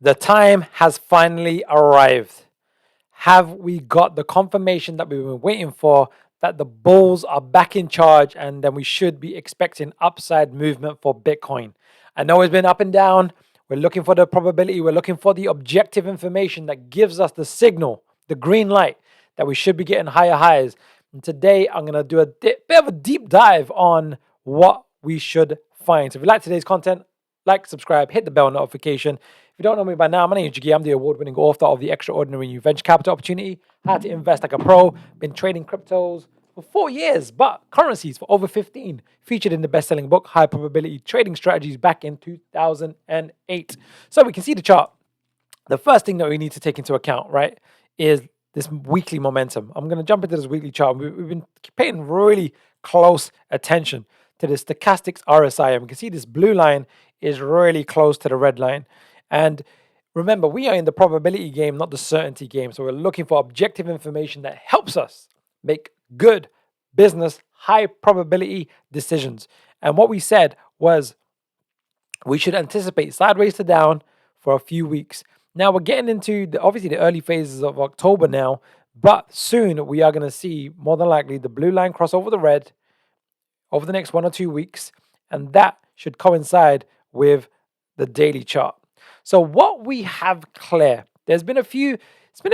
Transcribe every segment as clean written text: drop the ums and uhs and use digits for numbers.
The time has finally arrived. Have we got the confirmation that we've been waiting for that the bulls are back in charge and then we should be expecting upside movement for Bitcoin? I know it's been up and down. We're looking for the probability. We're looking for the objective information that gives us the signal, the green light that we should be getting higher highs. And today I'm going to do a bit of a deep dive on what we should find. So if you like today's content, like, subscribe, hit the bell notification. If you don't know me by now, my name is Jiggy. I'm the award-winning author of The Extraordinary New Venture Capital Opportunity, How to Invest Like a Pro. Been trading cryptos for 4 years, but currencies for over 15. Featured in the best-selling book, High Probability Trading Strategies, back in 2008. So we can see the chart. The first thing that we need to take into account, right, is this weekly momentum. I'm going to jump into this weekly chart. We've been paying really close attention to the stochastics RSI, and we can see this blue line is really close to the red line. And remember, we are in the probability game, not the certainty game. So we're looking for objective information that helps us make good business, high probability decisions. And what we said was we should anticipate sideways to down for a few weeks. Now we're getting into obviously the early phases of October now, but soon we are going to see more than likely the blue line cross over the red over the next 1 or 2 weeks, and that should coincide with the daily chart. So what we have clear, it's been a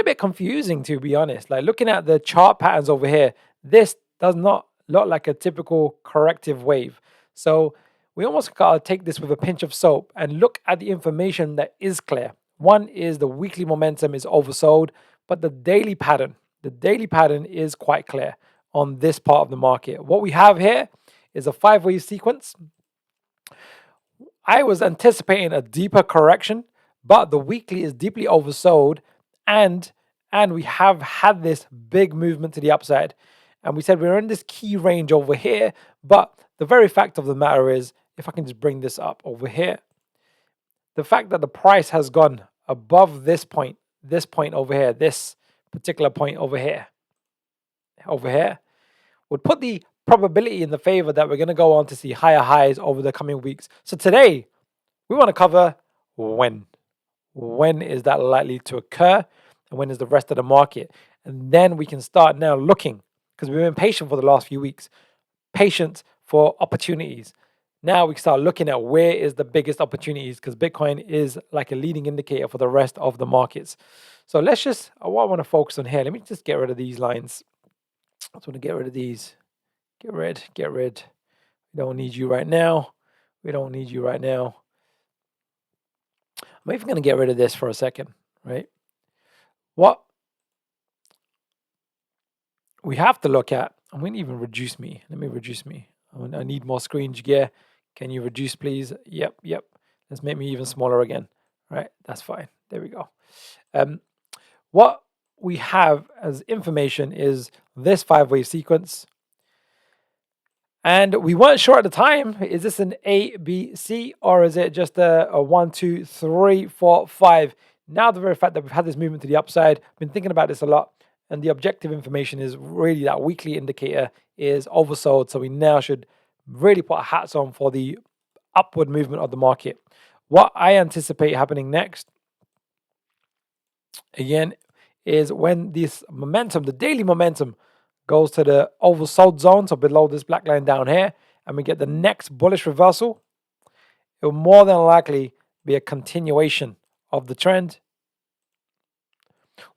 bit confusing, to be honest. Like looking at the chart patterns over here, this does not look like a typical corrective wave. So we almost got to take this with a pinch of salt and look at the information that is clear. One is the weekly momentum is oversold, but the daily pattern is quite clear on this part of the market. What we have here is a 5-wave sequence. I was anticipating a deeper correction, but the weekly is deeply oversold, and we have had this big movement to the upside. And we said we're in this key range over here, but the very fact of the matter is, if I can just bring this up over here, the fact that the price has gone above this point over here, this particular point over here, would put the probability in the favor that we're going to go on to see higher highs over the coming weeks. So today, we want to cover when. When is that likely to occur? And when is the rest of the market? And then we can start now looking, because we've been patient for the last few weeks, patient for opportunities. Now we can start looking at where is the biggest opportunities, because Bitcoin is like a leading indicator for the rest of the markets. So let's just, what I want to focus on here, let me just get rid of these lines. I just want to get rid of these. Get rid. We don't need you right now. I'm even going to get rid of this for a second, right? What we have to look at, I'm going to even reduce me. Let me reduce me. I need more screen gear. Can you reduce, please? Yep. Let's make me even smaller again. Right, that's fine. There we go. What we have as information is this 5-wave sequence. And we weren't sure at the time, is this an A, B, C, or is it just a 1, 2, 3, 4, 5? Now the very fact that we've had this movement to the upside, I've been thinking about this a lot, and the objective information is really that weekly indicator is oversold, so we now should really put our hats on for the upward movement of the market. What I anticipate happening next, again, is when this momentum, the daily momentum, goes to the oversold zone, so below this black line down here, and we get the next bullish reversal, it will more than likely be a continuation of the trend.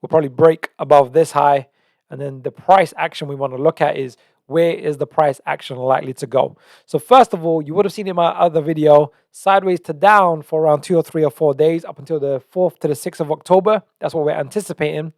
We'll probably break above this high, and then the price action we want to look at is where is the price action likely to go. So first of all, you would have seen in my other video, sideways to down for around 2 or 3 or 4 days up until the 4th to the 6th of October. That's what we're anticipating.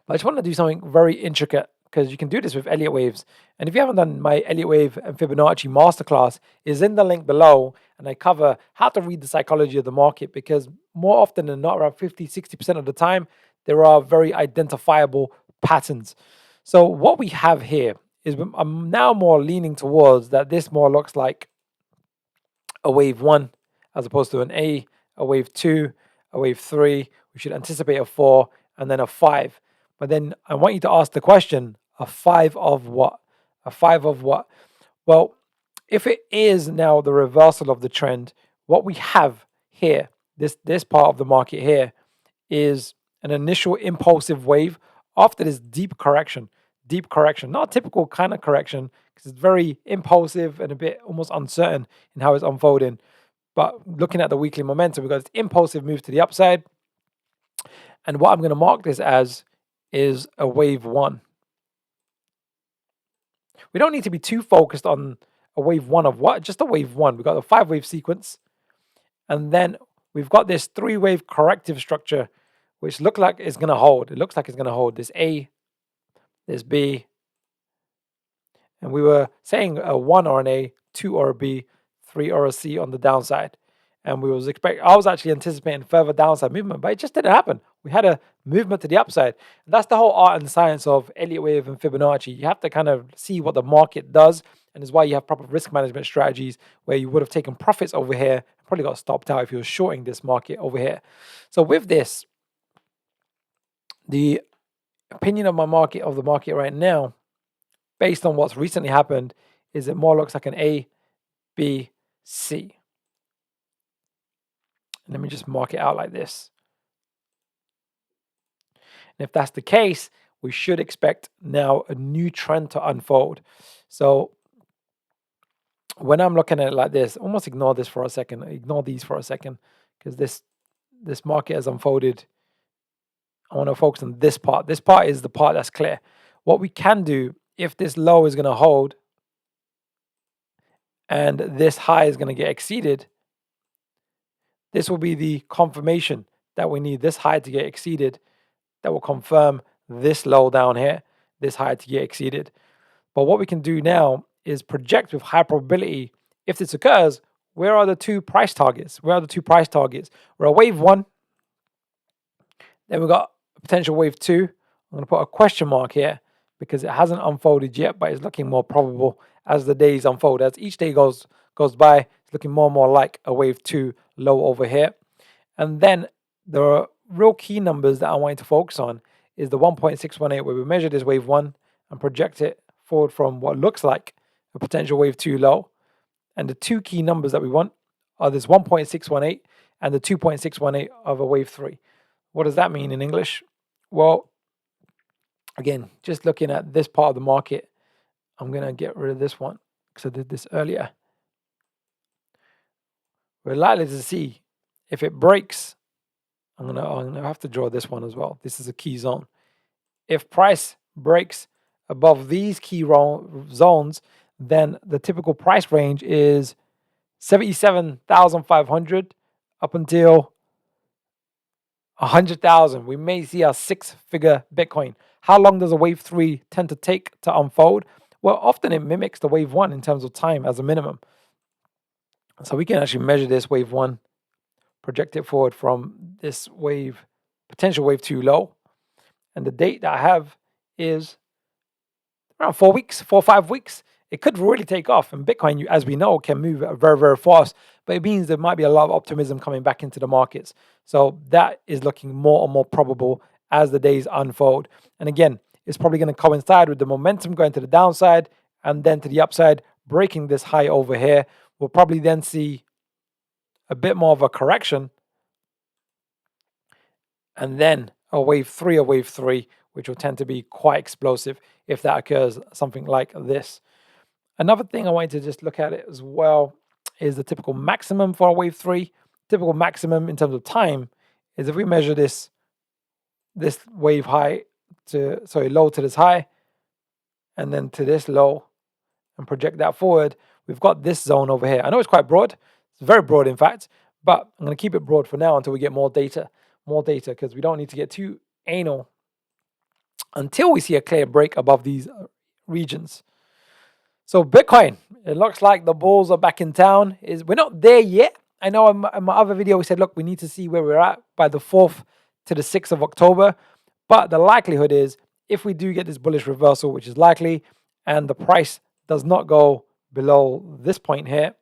But I just want to do something very intricate, because you can do this with Elliot waves. And if you haven't done my Elliot wave and Fibonacci masterclass, is in the link below, and I cover how to read the psychology of the market, because more often than not, around 50-60% of the time, there are very identifiable patterns. So what we have here is, I'm now more leaning towards that this more looks like a wave 1 as opposed to an A, a wave 2, a wave 3. We should anticipate a 4 and then a 5. But then I want you to ask the question, a 5 of what? A 5 of what? Well, if it is now the reversal of the trend, what we have here this part of the market here is an initial impulsive wave after this deep correction. Deep correction, not a typical kind of correction, because it's very impulsive and a bit almost uncertain in how it's unfolding. But looking at the weekly momentum, we've got this impulsive move to the upside. And what I'm going to mark this as is a wave one. We don't need to be too focused on a wave one of what, just a wave one. We've got a 5-wave sequence. And then we've got this 3-wave corrective structure, which looks like it's going to hold. It looks like it's going to hold this A, this B. And we were saying a 1 or an A, 2 or a B, 3 or a C on the downside. And I was actually anticipating further downside movement, but it just didn't happen. We had a movement to the upside. And that's the whole art and science of Elliot wave and Fibonacci. You have to kind of see what the market does, and is why you have proper risk management strategies where you would have taken profits over here, probably got stopped out if you were shorting this market over here. So with this, the opinion of the market right now, based on what's recently happened, is it more looks like an A, B, C. Let me just mark it out like this. And if that's the case, we should expect now a new trend to unfold. So when I'm looking at it like this, almost ignore this for a second. Ignore these for a second, because this market has unfolded. I want to focus on this part. This part is the part that's clear. What we can do, if this low is going to hold and this high is going to get exceeded, this will be the confirmation that we need this high to get exceeded. That will confirm this low down here, this high to get exceeded. But what we can do now is project with high probability, if this occurs, where are the two price targets? Where are the two price targets? We're at wave one. Then we've got a potential wave two. I'm going to put a question mark here because it hasn't unfolded yet, but it's looking more probable as the days unfold. As each day goes by, it's looking more and more like a wave two low over here. And then the real key numbers that I want to focus on is the 1.618, where we measure this wave one and project it forward from what looks like a potential wave two low. And the two key numbers that we want are this 1.618 and the 2.618 of a wave three. What does that mean in English? Well, again, just looking at this part of the market, I'm going to get rid of this one because I did this earlier. We're likely to see if it breaks. I'm gonna have to draw this one as well. This is a key zone. If price breaks above these key zones, then the typical price range is 77,500 up until 100,000. We may see a 6-figure Bitcoin. How long does a wave three tend to take to unfold? Well, often it mimics the wave one in terms of time as a minimum. So we can actually measure this wave one, project it forward from this wave, potential wave two low. And the date that I have is around 4 weeks, 4 or 5 weeks. It could really take off. And Bitcoin, as we know, can move very, very fast. But it means there might be a lot of optimism coming back into the markets. So that is looking more and more probable as the days unfold. And again, it's probably going to coincide with the momentum going to the downside and then to the upside, breaking this high over here. We'll probably then see a bit more of a correction, and then a wave three, which will tend to be quite explosive if that occurs, something like this. Another thing I wanted to just look at it as well is the typical maximum for a wave three. Typical maximum in terms of time is if we measure this wave low to this high, and then to this low, and project that forward, we've got this zone over here. I know it's quite broad. It's very broad, in fact, but I'm going to keep it broad for now until we get more data, because we don't need to get too anal until we see a clear break above these regions. So Bitcoin, it looks like the bulls are back in town. We're not there yet. I know in my other video we said, look, we need to see where we're at by the 4th to the 6th of October. But the likelihood is, if we do get this bullish reversal, which is likely, and the price does not go below this point here,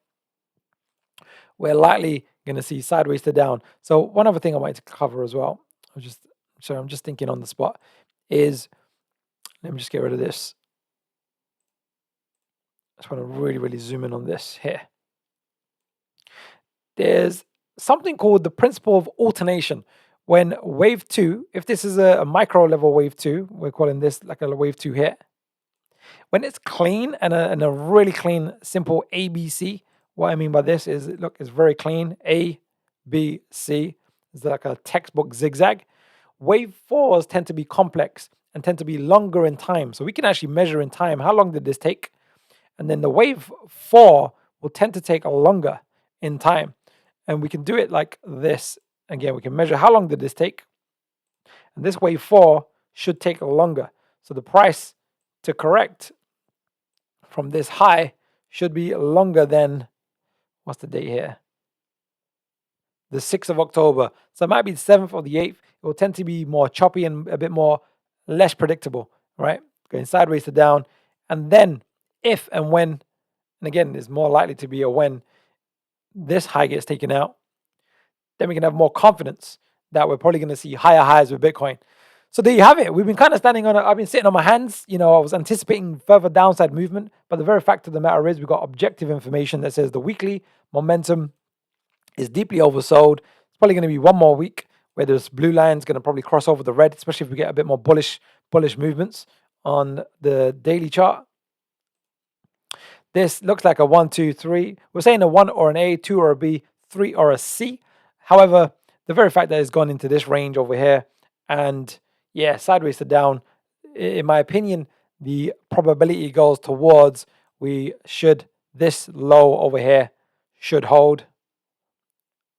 we're likely going to see sideways to down. So one other thing I wanted to cover as well, I'm just thinking on the spot, is, let me just get rid of this. I just want to really, really zoom in on this here. There's something called the principle of alternation. When wave 2, if this is a micro level wave 2, we're calling this like a wave 2 here. When it's clean and a really clean, simple ABC, what I mean by this is, look, it's very clean. A, B, C. It's like a textbook zigzag. Wave 4s tend to be complex and tend to be longer in time. So we can actually measure in time, how long did this take? And then the wave 4 will tend to take longer in time. And we can do it like this. Again, we can measure how long did this take. And this wave 4 should take longer. So the price to correct from this high should be longer than, what's the date here? The 6th of October. So it might be the 7th or the 8th. It will tend to be more choppy and a bit more less predictable, right? Going sideways to down. And then if and when, and again, it's more likely to be a when this high gets taken out, then we can have more confidence that we're probably going to see higher highs with Bitcoin. So there you have it. We've been kind of standing on I've been sitting on my hands. I was anticipating further downside movement, but the very fact of the matter is we've got objective information that says the weekly momentum is deeply oversold. It's probably going to be one more week where this blue line is going to probably cross over the red, especially if we get a bit more bullish movements on the daily chart. This looks like a 1, 2, 3. We're saying a 1 or an A, 2 or a B, 3 or a C. However, the very fact that it's gone into this range over here and yeah, sideways to down, in my opinion, the probability goes towards this low over here should hold.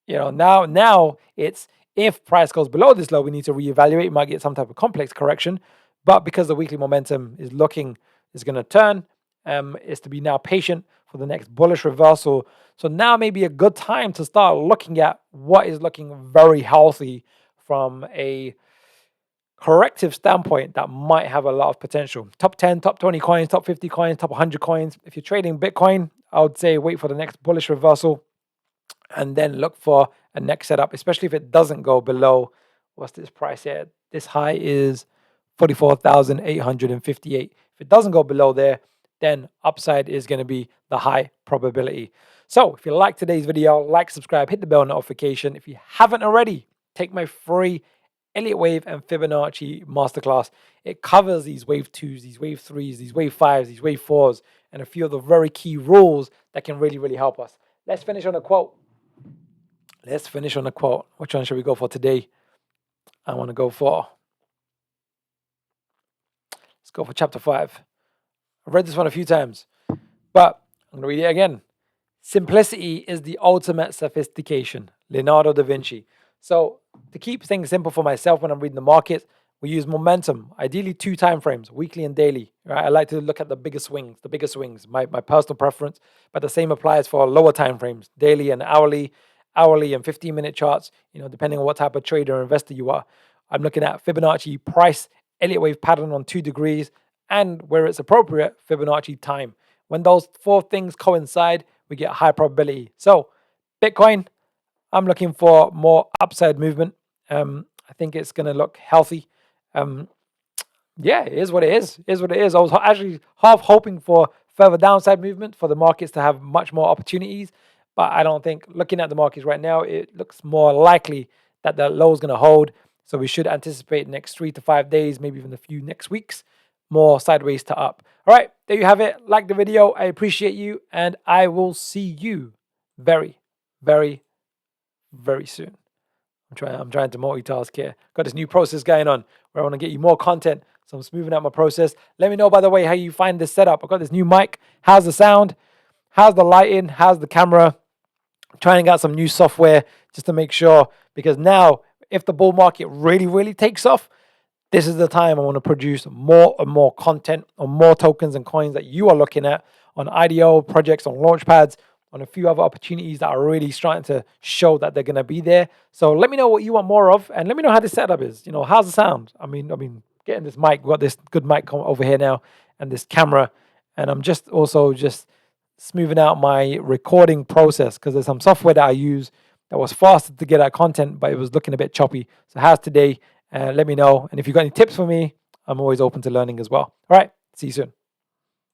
Now it's, if price goes below this low, we need to reevaluate. We might get some type of complex correction, but because the weekly momentum is going to turn, is to be now patient for the next bullish reversal. So now may be a good time to start looking at what is looking very healthy from a corrective standpoint that might have a lot of potential. Top 10, top 20 coins, top 50 coins, top 100 coins. If you're trading Bitcoin, I would say wait for the next bullish reversal and then look for a next setup, especially if it doesn't go below, what's this price here? This high is 44,858. If it doesn't go below there, then upside is going to be the high probability. So if you like today's video, like, subscribe, hit the bell notification. If you haven't already, take my free Elliot Wave and Fibonacci masterclass. It covers these wave 2s, these wave 3s, these wave 5s, these wave 4s, and a few of the very key rules that can really, really help us. Let's finish on a quote. Which one should we go for today? I want to go for, let's go for chapter 5. I've read this one a few times, but I'm going to read it again. Simplicity is the ultimate sophistication. Leonardo da Vinci. So to keep things simple for myself when I'm reading the markets, we use momentum, ideally 2 time frames, weekly and daily. Right? I like to look at the bigger swings, my personal preference, but the same applies for lower time frames, daily and hourly and 15-minute charts, depending on what type of trader or investor you are. I'm looking at Fibonacci price, Elliott wave pattern on 2 degrees, and where it's appropriate, Fibonacci time. When those 4 things coincide, we get high probability. So Bitcoin, I'm looking for more upside movement. I think it's going to look healthy. Yeah, it is what it is. I was actually half hoping for further downside movement for the markets to have much more opportunities. But I don't think, looking at the markets right now, it looks more likely that the low is going to hold. So we should anticipate next 3 to 5 days, maybe even a few next weeks, more sideways to up. All right, there you have it. Like the video. I appreciate you. And I will see you very, very, very soon. I'm trying to multitask here. Got this new process going on where I want to get you more content. So I'm smoothing out my process. Let me know, by the way, how you find this setup. I've got this new mic. How's the sound? How's the lighting? How's the camera? I'm trying out some new software just to make sure, because now if the bull market really, really takes off, this is the time I want to produce more and more content on more tokens and coins that you are looking at on IDO projects, on launch pads, on a few other opportunities that are really starting to show that they're going to be there. So let me know what you want more of, and let me know how this setup is. How's the sound? I mean, getting this mic, we've got this good mic over here now, and this camera, and I'm just smoothing out my recording process because there's some software that I use that was faster to get out content, but it was looking a bit choppy. So how's today? Let me know. And if you've got any tips for me, I'm always open to learning as well. All right, see you soon.